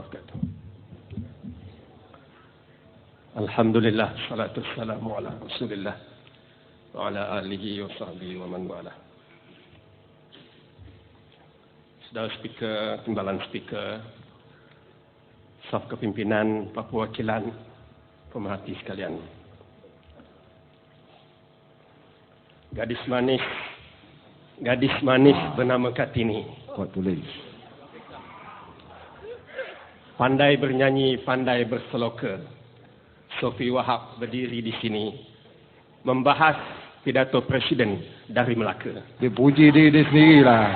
wabarakatuh. Alhamdulillah, salatu wassalamu ala Rasulillah wa ala alihi wa sahbihi wa man wala. Saudara speaker, timbalan speaker, staf kepimpinan, perwakilan, pemerhati sekalian. Gadis manis bernama Kartini. Kuat tulis. Pandai bernyanyi, pandai berseloka. Sofi Wahab berdiri di sini membahas pidato Presiden dari Melaka. Dia puji diri dia sendirilah.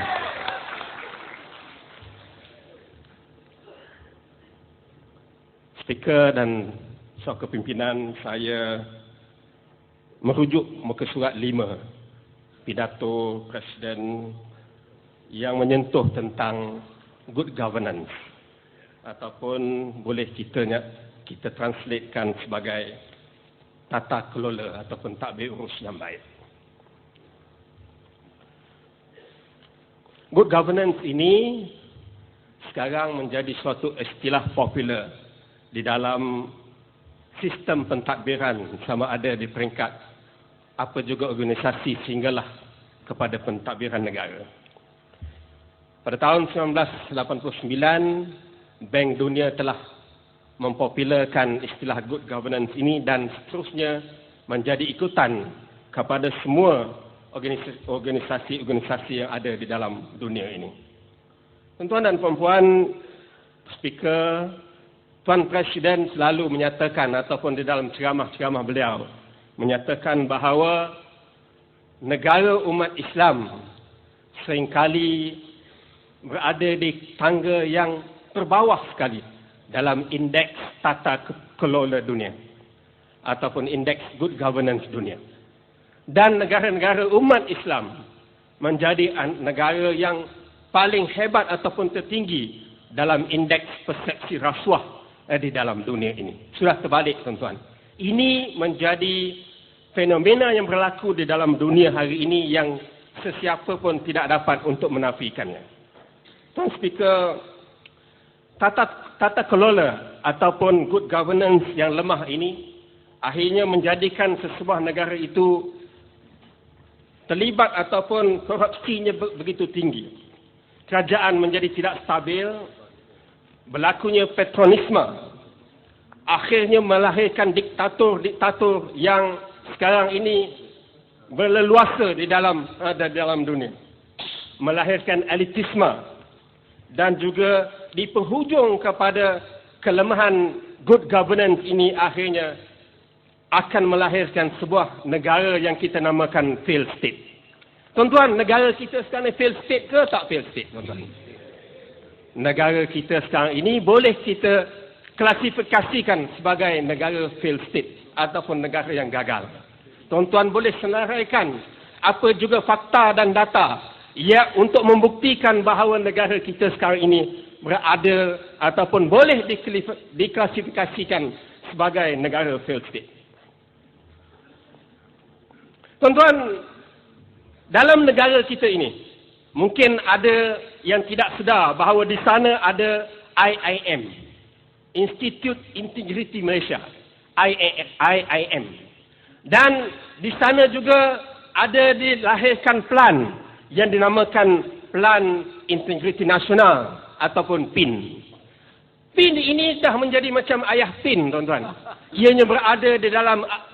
Speaker dan staf kepimpinan, saya merujuk muka surat 5 pidato Presiden yang menyentuh tentang good governance, ataupun boleh kita translatekan sebagai tata kelola ataupun tadbir urus yang baik. Good governance ini sekarang menjadi suatu istilah popular di dalam sistem pentadbiran, sama ada di peringkat apa juga organisasi sehinggalah kepada pentadbiran negara. Pada tahun 1989, Bank Dunia telah mempopularkan istilah good governance ini dan seterusnya menjadi ikutan kepada semua organisasi-organisasi yang ada di dalam dunia ini. Tuan-tuan dan puan-puan, speaker, Tuan Presiden selalu menyatakan ataupun di dalam ceramah-ceramah beliau menyatakan bahawa negara umat Islam seringkali berada di tangga yang terbawah sekali dalam indeks tata kelola dunia ataupun indeks good governance dunia. Dan negara-negara umat Islam menjadi negara yang paling hebat ataupun tertinggi dalam indeks persepsi rasuah di dalam dunia ini. Sudah terbalik, tuan-tuan. Ini menjadi fenomena yang berlaku di dalam dunia hari ini yang sesiapa pun tidak dapat untuk menafikannya. Tuan Speaker, tata kelola ataupun good governance yang lemah ini akhirnya menjadikan sesebuah negara itu terlibat ataupun korupsinya begitu tinggi. Kerajaan menjadi tidak stabil, berlakunya petronisme, akhirnya melahirkan diktator-diktator yang sekarang ini berleluasa di dalam dunia. Melahirkan elitisme dan juga di penghujung kepada kelemahan good governance ini akhirnya akan melahirkan sebuah negara yang kita namakan failed state. Tuan-tuan, negara kita sekarang ni failed state ke tak failed state, tuan-tuan? Negara kita sekarang ini boleh kita klasifikasikan sebagai negara failed state ataupun negara yang gagal. Tuan-tuan boleh senaraikan apa juga fakta dan data ya untuk membuktikan bahawa negara kita sekarang ini berada ataupun boleh diklasifikasikan sebagai negara failed state. Tuan-tuan, dalam negara kita ini mungkin ada yang tidak sedar bahawa di sana ada IIM, Institute Integrity Malaysia, IIM. Dan di sana juga ada dilahirkan plan yang dinamakan Plan Integriti Nasional ataupun PIN. PIN ini dah menjadi macam ayah PIN, tuan-tuan. Ianya berada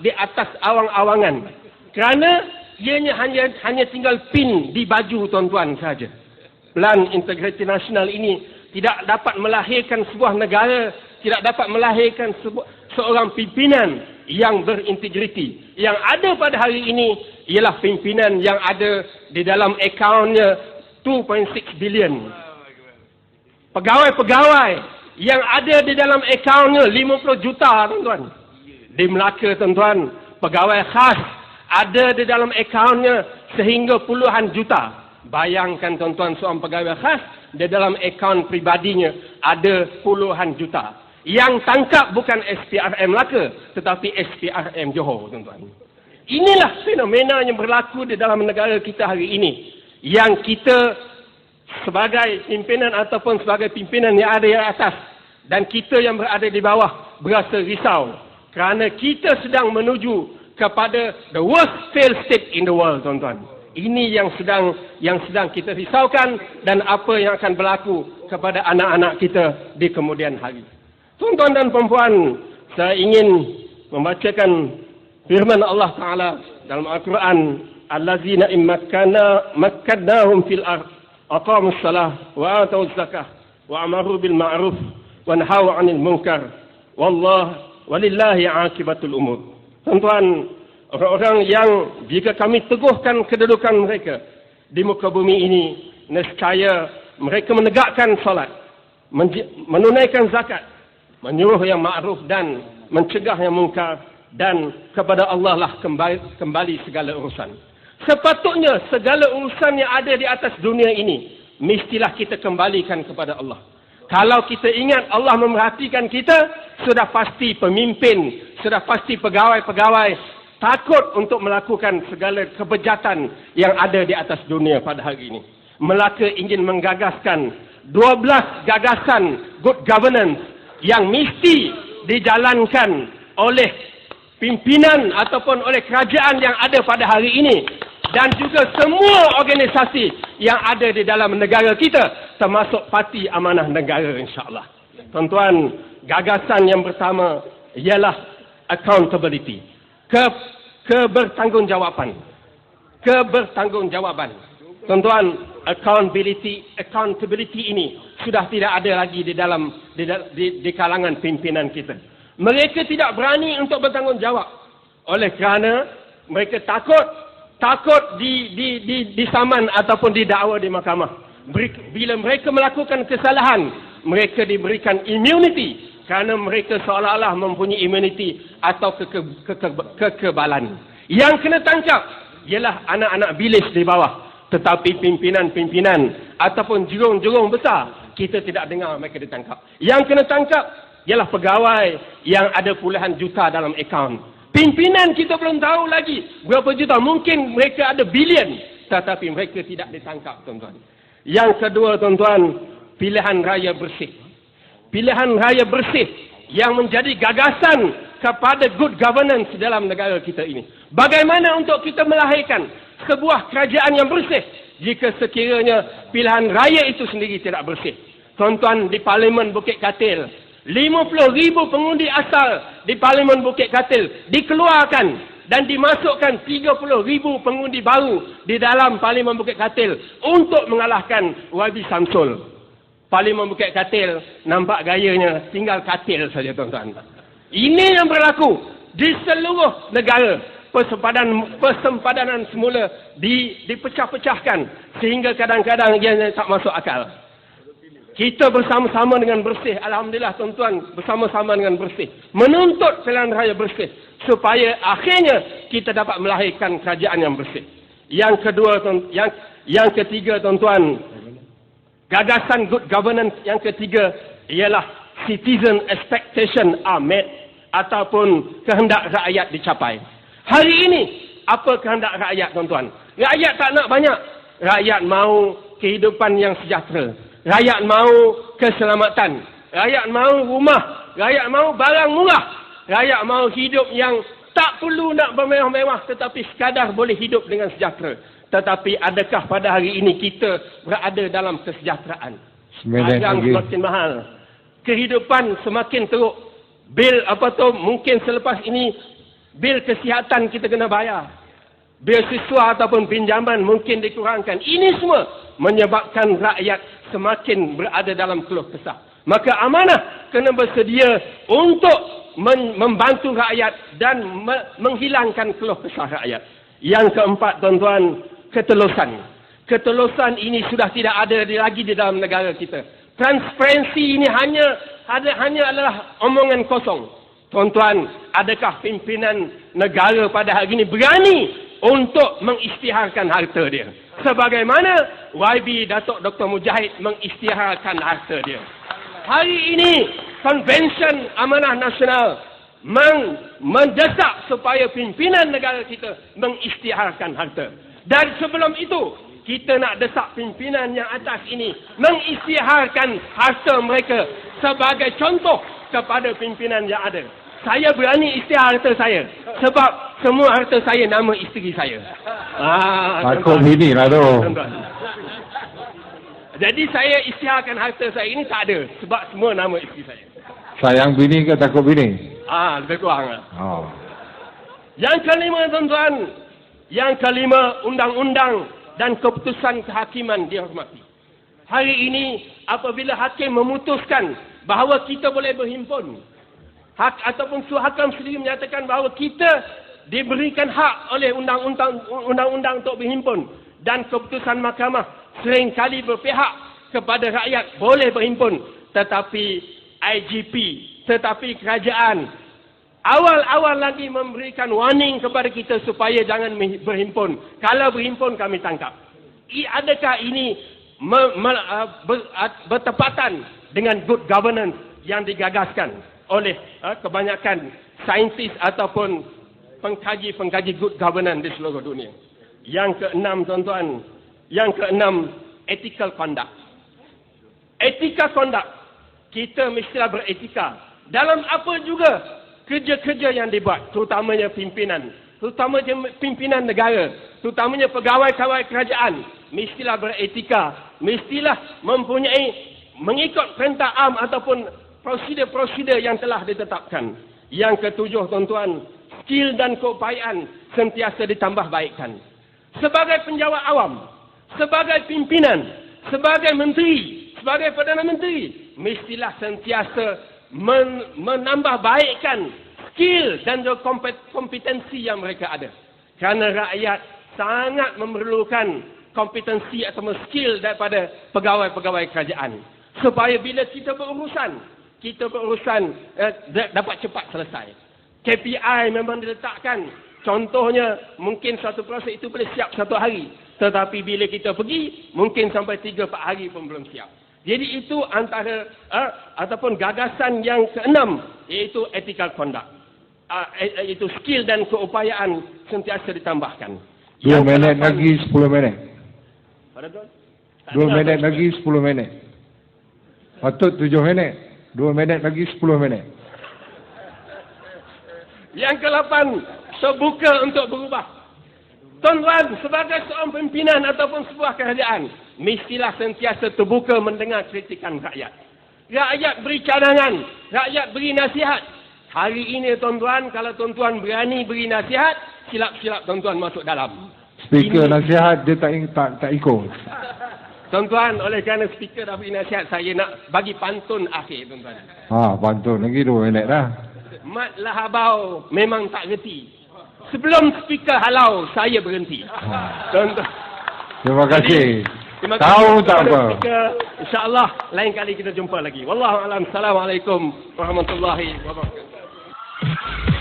di atas awang-awangan. Kerana ianya hanya tinggal PIN di baju, tuan-tuan saja. Plan Integriti Nasional ini tidak dapat melahirkan sebuah negara, tidak dapat melahirkan seorang pimpinan yang berintegriti. Yang ada pada hari ini ialah pimpinan yang ada di dalam akaunnya 2.6 bilion. Pegawai-pegawai yang ada di dalam akaunnya 50 juta, tuan-tuan. Di Melaka, tuan-tuan, pegawai khas ada di dalam akaunnya sehingga puluhan juta. Bayangkan, tuan-tuan, seorang pegawai khas di dalam akaun pribadinya ada puluhan juta. Yang tangkap bukan SPRM Melaka, tetapi SPRM Johor, tuan-tuan. Inilah fenomena yang berlaku di dalam negara kita hari ini. Yang kita sebagai pimpinan ataupun sebagai pimpinan yang ada di atas dan kita yang berada di bawah berasa risau kerana kita sedang menuju kepada the worst failed state in the world, tuan-tuan. Ini yang sedang kita risaukan dan apa yang akan berlaku kepada anak-anak kita di kemudian hari. Tuan-tuan dan puan-puan, saya ingin membacakan firman Allah Ta'ala dalam Al-Quran, allazina makkannahum fil ard aqamus salah wa atawuz zakah wa amaru bil ma'ruf wa nahaw 'anil munkar walillahi 'aqibatul umur. Tuan-tuan, orang-orang yang jika kami teguhkan kedudukan mereka di muka bumi ini, nescaya mereka menegakkan salat, menunaikan zakat, menyuruh yang ma'ruf dan mencegah yang mungkar, dan kepada Allah lah kembali segala urusan. Sepatutnya segala urusan yang ada di atas dunia ini mestilah kita kembalikan kepada Allah. Kalau kita ingat Allah memerhatikan kita, sudah pasti pemimpin, sudah pasti pegawai-pegawai takut untuk melakukan segala kebejatan yang ada di atas dunia pada hari ini. Melaka ingin menggagaskan 12 gagasan good governance yang mesti dijalankan oleh pimpinan ataupun oleh kerajaan yang ada pada hari ini, dan juga semua organisasi yang ada di dalam negara kita, termasuk Parti Amanah Negara, insya-Allah. Tuan-tuan, gagasan yang pertama ialah accountability, kebertanggungjawaan. Tuan-tuan, accountability ini sudah tidak ada lagi di kalangan pimpinan kita. Mereka tidak berani untuk bertanggungjawab oleh kerana mereka takut disaman ataupun didakwa di mahkamah. Bila mereka melakukan kesalahan, mereka diberikan immunity kerana mereka seolah-olah mempunyai immunity atau kekebalan. Yang kena tangkap ialah anak-anak bilis di bawah. Tetapi pimpinan-pimpinan ataupun jurung-jurung besar, kita tidak dengar mereka ditangkap. Yang kena tangkap ialah pegawai yang ada puluhan juta dalam akaun. Pimpinan kita belum tahu lagi berapa juta. Mungkin mereka ada bilion, tetapi mereka tidak ditangkap, tuan-tuan. Yang kedua, tuan-tuan, pilihan raya bersih. Pilihan raya bersih yang menjadi gagasan kepada good governance dalam negara kita ini. Bagaimana untuk kita melahirkan sebuah kerajaan yang bersih jika sekiranya pilihan raya itu sendiri tidak bersih? Tuan-tuan, di Parlimen Bukit Katil, 50,000 pengundi asal di Parlimen Bukit Katil dikeluarkan dan dimasukkan 30,000 pengundi baru di dalam Parlimen Bukit Katil untuk mengalahkan YB Samsul. Parlimen Bukit Katil nampak gayanya tinggal katil saja, tuan-tuan. Ini yang berlaku di seluruh negara. Persempadanan semula dipecah-pecahkan sehingga kadang-kadang ia tak masuk akal. Kita bersama-sama dengan bersih, alhamdulillah, tuan-tuan, bersama-sama dengan bersih, menuntut pilihan raya bersih supaya akhirnya kita dapat melahirkan kerajaan yang bersih. Yang kedua, yang ketiga, tuan-tuan, gagasan good governance yang ketiga ialah citizen expectation are met ataupun kehendak rakyat dicapai. Hari ini apa kehendak rakyat, tuan-tuan? Rakyat tak nak banyak. Rakyat mahu kehidupan yang sejahtera. Rakyat mahu keselamatan. Rakyat mahu rumah. Rakyat mahu barang murah. Rakyat mahu hidup yang tak perlu nak bermewah-mewah, tetapi sekadar boleh hidup dengan sejahtera. Tetapi adakah pada hari ini kita berada dalam kesejahteraan? Dagang semakin mahal. Kehidupan semakin teruk. Bil mungkin selepas ini bil kesihatan kita kena bayar. Bil siswa ataupun pinjaman mungkin dikurangkan. Ini semua menyebabkan rakyat semakin berada dalam keluh kesah. Maka amanah kena bersedia untuk membantu rakyat dan menghilangkan keluh kesah rakyat. Yang keempat, tuan-tuan, ketelusan. Ketelusan ini sudah tidak ada lagi di dalam negara kita. Transparansi ini hanya adalah omongan kosong. Tuan-tuan, adakah pimpinan negara pada hari ini berani untuk mengisytiharkan harta dia? Sebagaimana YB Datuk Dr. Mujahid mengisytiharkan harta dia. Hari ini, Konvensyen Amanah Nasional mendesak supaya pimpinan negara kita mengisytiharkan harta. Dan sebelum itu, kita nak desak pimpinan yang atas ini mengisytiharkan harta mereka sebagai contoh kepada pimpinan yang ada. Saya berani isytihar harta saya sebab semua harta saya nama isteri saya. Takut bini lah tu. Tuan-tuan. Jadi saya isytiharkan harta saya ini tak ada sebab semua nama isteri saya. Sayang bini ke takut bini? Lebih kurang lah. Oh. Yang kelima tuan-tuan, yang kelima, undang-undang dan keputusan kehakiman dihormati. Hari ini apabila hakim memutuskan bahawa kita boleh berhimpun, hak ataupun hakam sendiri menyatakan bahawa kita diberikan hak oleh undang-undang untuk berhimpun, dan keputusan mahkamah seringkali berpihak kepada rakyat boleh berhimpun, tetapi IGP, tetapi kerajaan awal-awal lagi memberikan warning kepada kita supaya jangan berhimpun. Kalau berhimpun kami tangkap. Adakah ini bertepatan dengan good governance yang digagaskan oleh kebanyakan saintis ataupun pengkaji-pengkaji good governance di seluruh dunia? Yang keenam tuan-tuan, yang keenam, ethical conduct. Etika conduct, kita mestilah beretika dalam apa juga kerja-kerja yang dibuat, terutamanya pimpinan, terutamanya pimpinan negara, terutamanya pegawai-pegawai kerajaan, mestilah beretika, mestilah mengikut perintah am ataupun prosedur-prosedur yang telah ditetapkan. Yang ketujuh tuan-tuan, skill dan keupayaan sentiasa ditambah baikkan. Sebagai penjawat awam, sebagai pimpinan, sebagai menteri, sebagai Perdana Menteri, mestilah sentiasa menambah baikkan skill dan kompetensi yang mereka ada. Kerana rakyat sangat memerlukan kompetensi atau skill daripada pegawai-pegawai kerajaan. Supaya bila kita berurusan dapat cepat selesai. KPI memang diletakkan. Contohnya, mungkin satu proses itu boleh siap 1 hari. Tetapi bila kita pergi, mungkin sampai 3-4 hari pun belum siap. Jadi itu antara ataupun gagasan yang keenam, iaitu ethical conduct. Itu skill dan keupayaan sentiasa ditambahkan. 2 minit lagi 10 minit. Pada tuan? 2 minit lagi 10 minit. Patut 7 minit. 2 minit lagi 10 minit. Yang ke-8, terbuka untuk berubah. Tuan-tuan, sebagai seorang pimpinan ataupun sebuah kerajaan, mestilah sentiasa terbuka mendengar kritikan rakyat. Rakyat beri cadangan, rakyat beri nasihat. Hari ini tuan-tuan, kalau tuan-tuan berani beri nasihat, silap-silap tuan-tuan masuk dalam. Speaker nasihat dia tak ikut. Tuan-tuan, oleh kerana speaker dah beri nasihat, saya nak bagi pantun akhir tuan-tuan. Pantun lagi 2 minit dah. Mat lahabau memang tak reti. Sebelum speaker halau, saya berhenti. Tuan-tuan. Terima kasih. Terima Tahu kasih tak apa. InsyaAllah lain kali kita jumpa lagi. Wallahualam. Assalamualaikum warahmatullahi wabarakatuh.